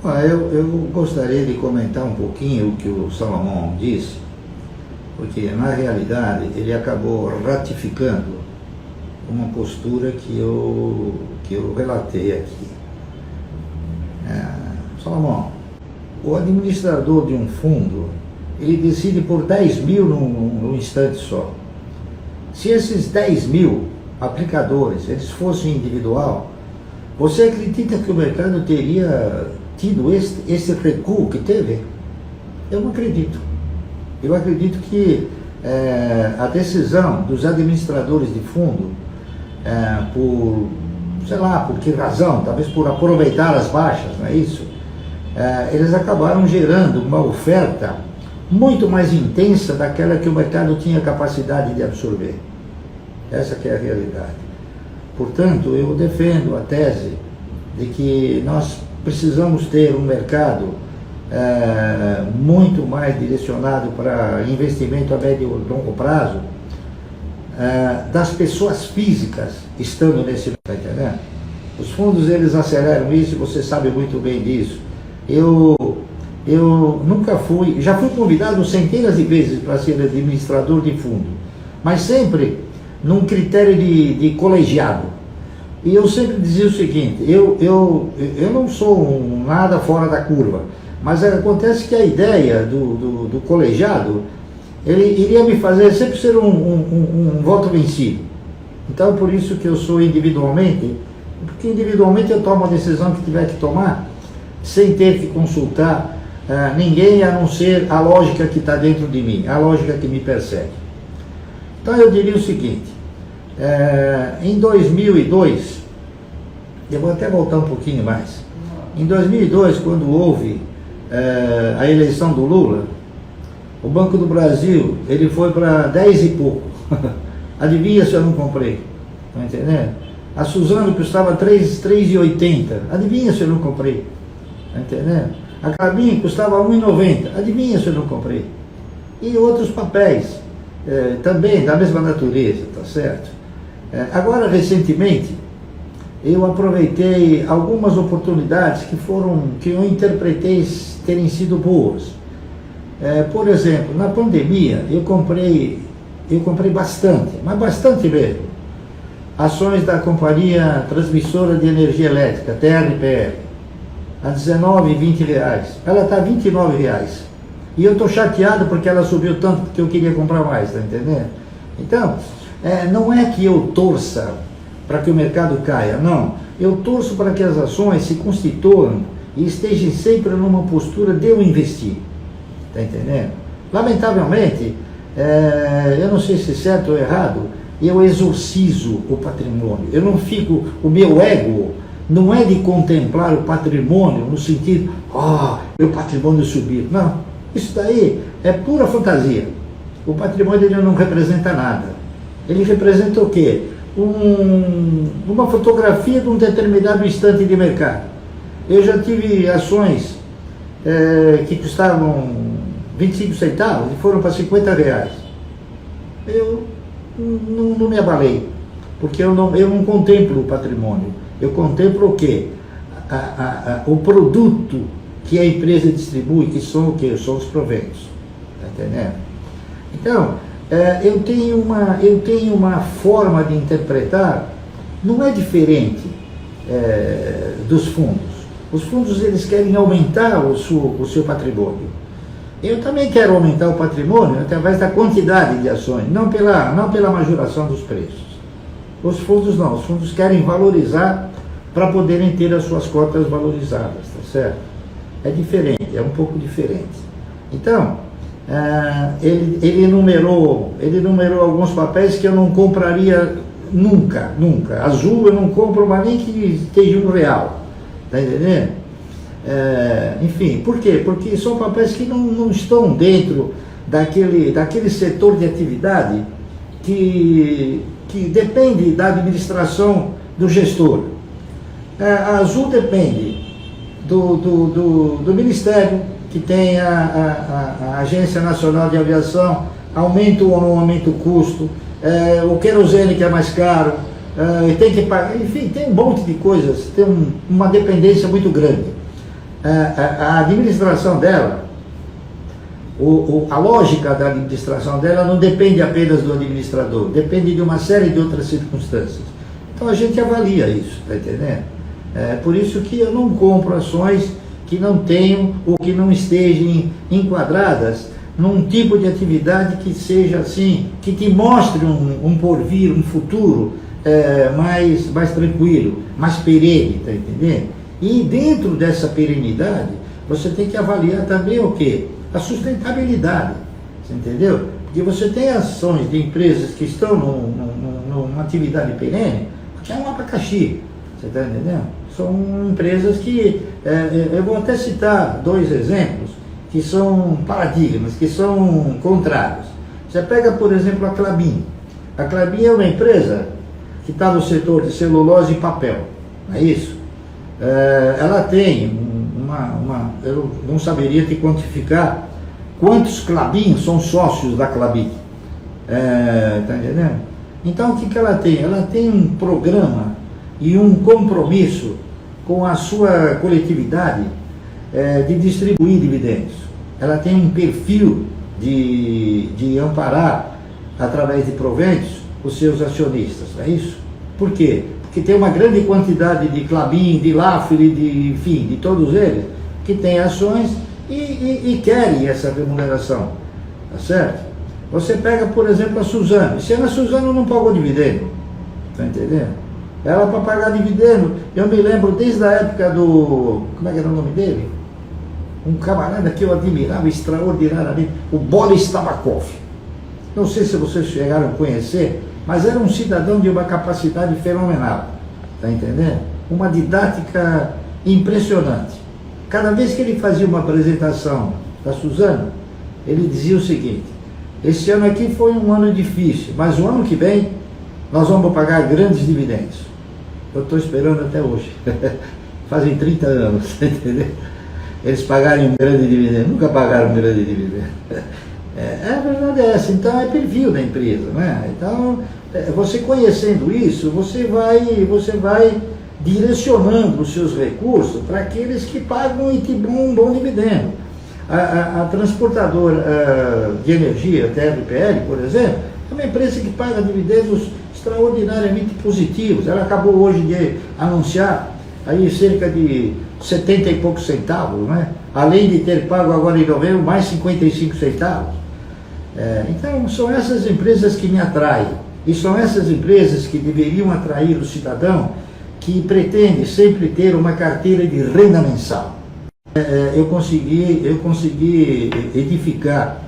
Eu gostaria de comentar um pouquinho o que o Salomão disse, porque na realidade ele acabou ratificando uma postura que eu relatei aqui. Salomão, o administrador de um fundo, ele decide por 10 mil num instante só. Se esses 10 mil aplicadores eles fossem individual, você acredita que o mercado teria tido esse recuo que teve? Eu não acredito. Eu acredito que a decisão dos administradores de fundo, por, sei lá, por que razão, talvez por aproveitar as baixas, não é isso? Eles acabaram gerando uma oferta muito mais intensa daquela que o mercado tinha capacidade de absorver. Essa que é a realidade. Portanto, eu defendo a tese de que nós precisamos ter um mercado muito mais direcionado para investimento a médio e longo prazo, das pessoas físicas estando nesse mercado, entendeu? Os fundos, eles aceleram isso, você sabe muito bem disso. Eu nunca fui, já fui convidado centenas de vezes para ser administrador de fundo, mas sempre num critério de colegiado. E eu sempre dizia o seguinte, eu não sou nada fora da curva, mas acontece que a ideia do colegiado, ele iria me fazer sempre ser um voto vencido. Então, por isso que eu sou individualmente, porque individualmente eu tomo a decisão que tiver que tomar, sem ter que consultar ninguém, a não ser a lógica que está dentro de mim, a lógica que me persegue. Então eu diria o seguinte, em 2002, eu vou até voltar um pouquinho mais, em 2002, quando houve a eleição do Lula, o Banco do Brasil, ele foi para 10 e pouco. Adivinha se eu não comprei? Está entendendo? A Suzano custava 3,80. Adivinha se eu não comprei? Está entendendo? A Clabin custava 1,90. Adivinha se eu não comprei? E outros papéis, também da mesma natureza, tá certo? Agora, recentemente, eu aproveitei algumas oportunidades que eu interpretei terem sido boas. Por exemplo, na pandemia, eu comprei bastante, mas bastante mesmo, ações da Companhia Transmissora de Energia Elétrica, TRPR, a R$19 e R$20. Ela está a R$29. E eu estou chateado porque ela subiu tanto que eu queria comprar mais, tá entendendo? Então, não é que eu torça para que o mercado caia, não. Eu torço para que as ações se constituam e estejam sempre numa postura de eu investir. Está entendendo? Lamentavelmente, eu não sei se é certo ou errado, eu exorcizo o patrimônio. Eu não fico, o meu ego não é de contemplar o patrimônio no sentido, meu patrimônio subir. Não, isso daí é pura fantasia. O patrimônio ele não representa nada. Ele representa o quê? Uma fotografia de um determinado instante de mercado. Eu já tive ações que custavam 25 centavos e foram para R$50. Eu não me abalei, porque eu não contemplo o patrimônio. Eu contemplo o quê? O produto que a empresa distribui, que são o quê? São os proventos. Está entendendo? Então, eu tenho uma forma de interpretar, não é diferente dos fundos. Os fundos, eles querem aumentar o seu patrimônio. Eu também quero aumentar o patrimônio através da quantidade de ações, não pela majoração dos preços. Os fundos não, os fundos querem valorizar para poderem ter as suas cotas valorizadas, tá certo? É diferente, é um pouco diferente. Então, ele enumerou alguns papéis que eu não compraria nunca. Azul eu não compro, mas nem que esteja R$1, tá entendendo? Enfim, por quê? Porque são papéis que não estão dentro daquele setor de atividade que depende da administração do gestor. A Azul depende do Ministério, que tem a Agência Nacional de Aviação, aumenta ou não aumenta o custo, o querosene que é mais caro, tem que pagar, enfim, tem um monte de coisas, tem uma dependência muito grande. a administração dela, a lógica da administração dela não depende apenas do administrador, depende de uma série de outras circunstâncias. Então a gente avalia isso, está entendendo? Por isso que eu não compro ações que não tenham ou que não estejam enquadradas num tipo de atividade que seja assim, que te mostre um porvir, um futuro mais tranquilo, mais perene, está entendendo? E dentro dessa perenidade, você tem que avaliar também o quê? A sustentabilidade, você entendeu? Porque você tem ações de empresas que estão numa atividade perene, que é um abacaxi, você está entendendo? São empresas que, eu vou até citar 2 exemplos, que são paradigmas, que são contrários. Você pega, por exemplo, a Klabin. A Klabin é uma empresa que está no setor de celulose e papel, não é isso? Ela tem eu não saberia te quantificar quantos Klabin são sócios da Klabin. Está entendendo? Então, o que ela tem? Ela tem um programa e um compromisso com a sua coletividade de distribuir dividendos. Ela tem um perfil de amparar, através de proventos, os seus acionistas, não é isso? Por quê? Porque tem uma grande quantidade de Klabin, de Laffer, enfim, de todos eles, que têm ações e querem essa remuneração, tá certo? Você pega, por exemplo, a Suzano. Esse ano a Suzano não pagou dividendo, tá entendendo? Ela, para pagar dividendo, eu me lembro desde a época do... Como é que era o nome dele? Um camarada que eu admirava extraordinariamente, o Boris Tabakov. Não sei se vocês chegaram a conhecer, mas era um cidadão de uma capacidade fenomenal, tá entendendo? Uma didática impressionante. Cada vez que ele fazia uma apresentação da Suzano, ele dizia o seguinte: esse ano aqui foi um ano difícil, mas o ano que vem nós vamos pagar grandes dividendos. Eu estou esperando até hoje. Fazem 30 anos, tá entendendo? Eles pagarem um grande dividendo, nunca pagaram um grande dividendo. A verdade é essa, então é perfil da empresa, né? Então, você conhecendo isso, você vai direcionando os seus recursos para aqueles que pagam e que dão um bom dividendo. A transportadora de energia, a TRPL, por exemplo, é uma empresa que paga dividendos extraordinariamente positivos. Ela acabou hoje de anunciar aí cerca de 70 e poucos centavos, né? Além de ter pago agora em novembro mais 55 centavos. Então, são essas empresas que me atraem. E são essas empresas que deveriam atrair o cidadão que pretende sempre ter uma carteira de renda mensal. Eu consegui edificar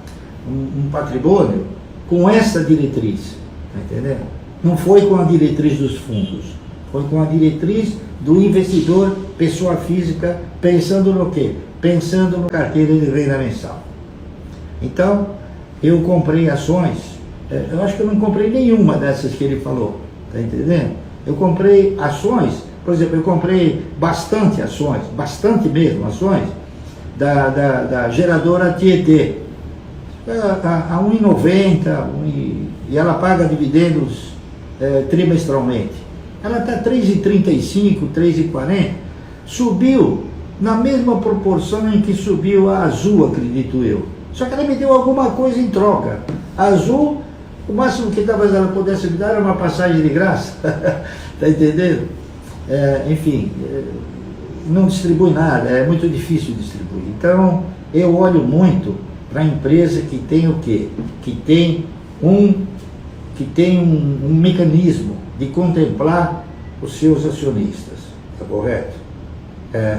um patrimônio com essa diretriz, tá entendendo? Não foi com a diretriz dos fundos, foi com a diretriz do investidor, pessoa física, pensando no quê? Pensando no carteira de renda mensal. Então, eu comprei ações, eu acho que eu não comprei nenhuma dessas que ele falou, tá entendendo? Eu comprei ações, por exemplo, eu comprei bastante ações, bastante mesmo ações, da geradora Tietê, a 1,90, e ela paga dividendos trimestralmente. Ela está 3,35, 3,40, subiu na mesma proporção em que subiu a Azul, acredito eu. Só que ela me deu alguma coisa em troca. A Azul, o máximo que talvez ela pudesse me dar era uma passagem de graça, tá entendendo? Enfim, não distribui nada, é muito difícil distribuir. Então, eu olho muito para a empresa que tem o quê? Que tem um mecanismo de contemplar os seus acionistas, tá correto?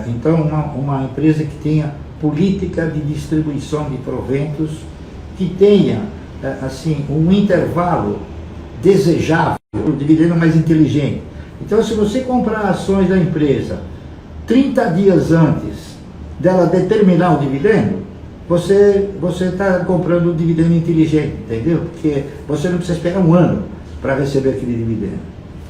Então, uma empresa que tenha política de distribuição de proventos, que tenha, assim, um intervalo desejável, o dividendo mais inteligente. Então, se você comprar ações da empresa 30 dias antes dela determinar o dividendo, você está comprando um dividendo inteligente, entendeu? Porque você não precisa esperar um ano para receber aquele dividendo.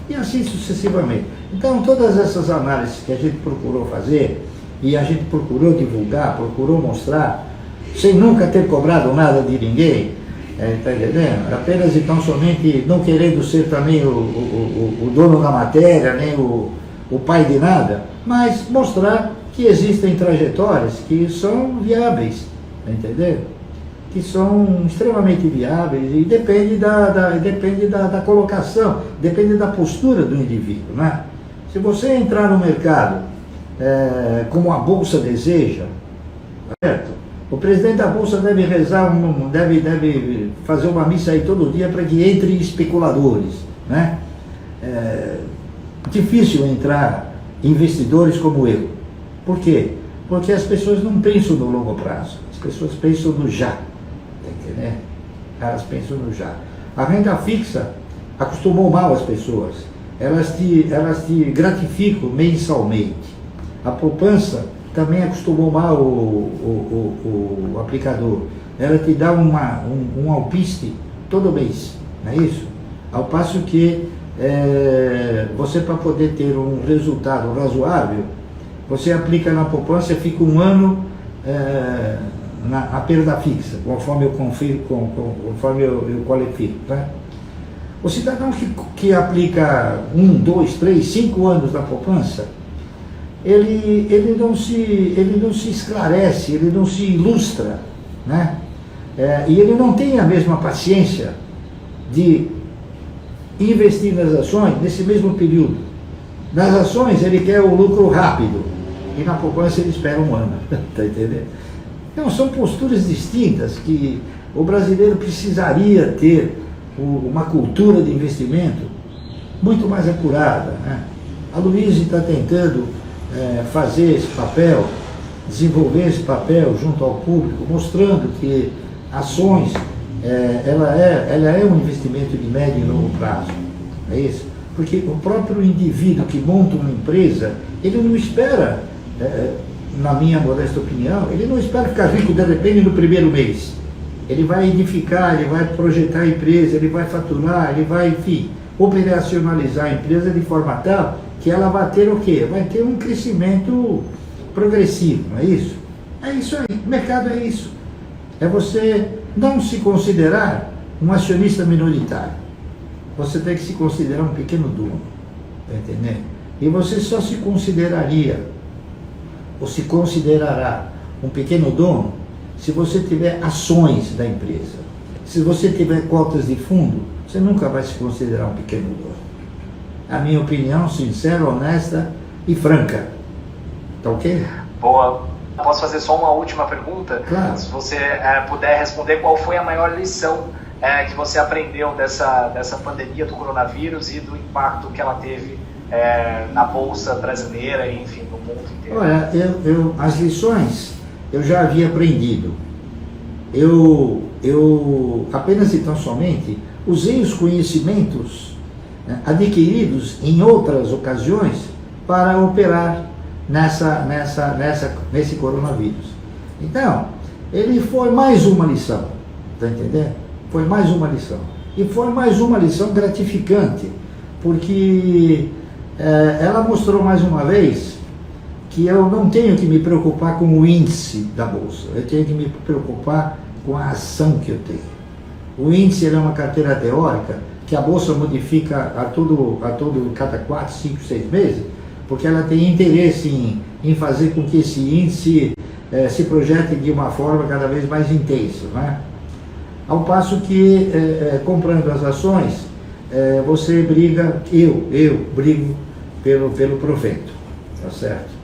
E assim sucessivamente. Então, todas essas análises que a gente procurou fazer, e a gente procurou divulgar, procurou mostrar, sem nunca ter cobrado nada de ninguém, está entendendo? Apenas então somente não querendo ser também o dono da matéria, nem o pai de nada, mas mostrar que existem trajetórias que são viáveis, entendeu? Que são extremamente viáveis e depende da colocação, depende da postura do indivíduo, né? Se você entrar no mercado como a Bolsa deseja, certo? O presidente da Bolsa deve rezar, deve fazer uma missa aí todo dia para que entre especuladores, né? Difícil entrar investidores como eu. Por quê? Porque as pessoas não pensam no longo prazo, as pessoas pensam no já, né? Elas pensam no já. A renda fixa acostumou mal as pessoas, elas te gratificam mensalmente. A poupança também acostumou mal o aplicador, ela te dá um alpiste todo mês, não é isso? Ao passo que você, para poder ter um resultado razoável, você aplica na poupança e fica um ano na perda fixa, conforme eu qualifico. Tá? O cidadão que aplica 1, 2, 3, 5 anos na poupança, ele não se esclarece, ele não se ilustra, né? E ele não tem a mesma paciência de investir nas ações nesse mesmo período. Nas ações ele quer o lucro rápido e na poupança ele espera um ano, tá entendendo? Então são posturas distintas que o brasileiro precisaria ter uma cultura de investimento muito mais apurada, né? A Luiza está tentando fazer esse papel, desenvolver esse papel junto ao público, mostrando que ações, ela é um investimento de médio e longo prazo, é isso? Porque o próprio indivíduo que monta uma empresa, ele não espera, na minha modesta opinião, ele não espera ficar rico de repente no primeiro mês. Ele vai edificar, ele vai projetar a empresa, ele vai faturar, ele vai, enfim, operacionalizar a empresa de forma tal que ela vai ter o quê? Vai ter um crescimento progressivo, não é isso? É isso aí, o mercado é isso. É você não se considerar um acionista minoritário. Você tem que se considerar um pequeno dono, tá entendendo? E você só se consideraria, ou se considerará um pequeno dono, se você tiver ações da empresa. Se você tiver cotas de fundo, você nunca vai se considerar um pequeno dono. A minha opinião, sincera, honesta e franca. Tá ok? Boa. Posso fazer só uma última pergunta? Claro. Se você puder responder, qual foi a maior lição que você aprendeu dessa pandemia do coronavírus e do impacto que ela teve na Bolsa brasileira e, enfim, no mundo inteiro? Olha, as lições eu já havia aprendido. Eu apenas e tão somente usei os conhecimentos adquiridos em outras ocasiões para operar nesse coronavírus. Então, ele foi mais uma lição, tá entendendo? Foi mais uma lição. E foi mais uma lição gratificante, porque ela mostrou mais uma vez que eu não tenho que me preocupar com o índice da Bolsa, eu tenho que me preocupar com a ação que eu tenho. O índice é uma carteira teórica que a Bolsa modifica cada 4, 5, 6 meses, porque ela tem interesse em fazer com que esse índice se projete de uma forma cada vez mais intensa, né? Ao passo que, comprando as ações, você briga, eu brigo pelo proveito, tá certo?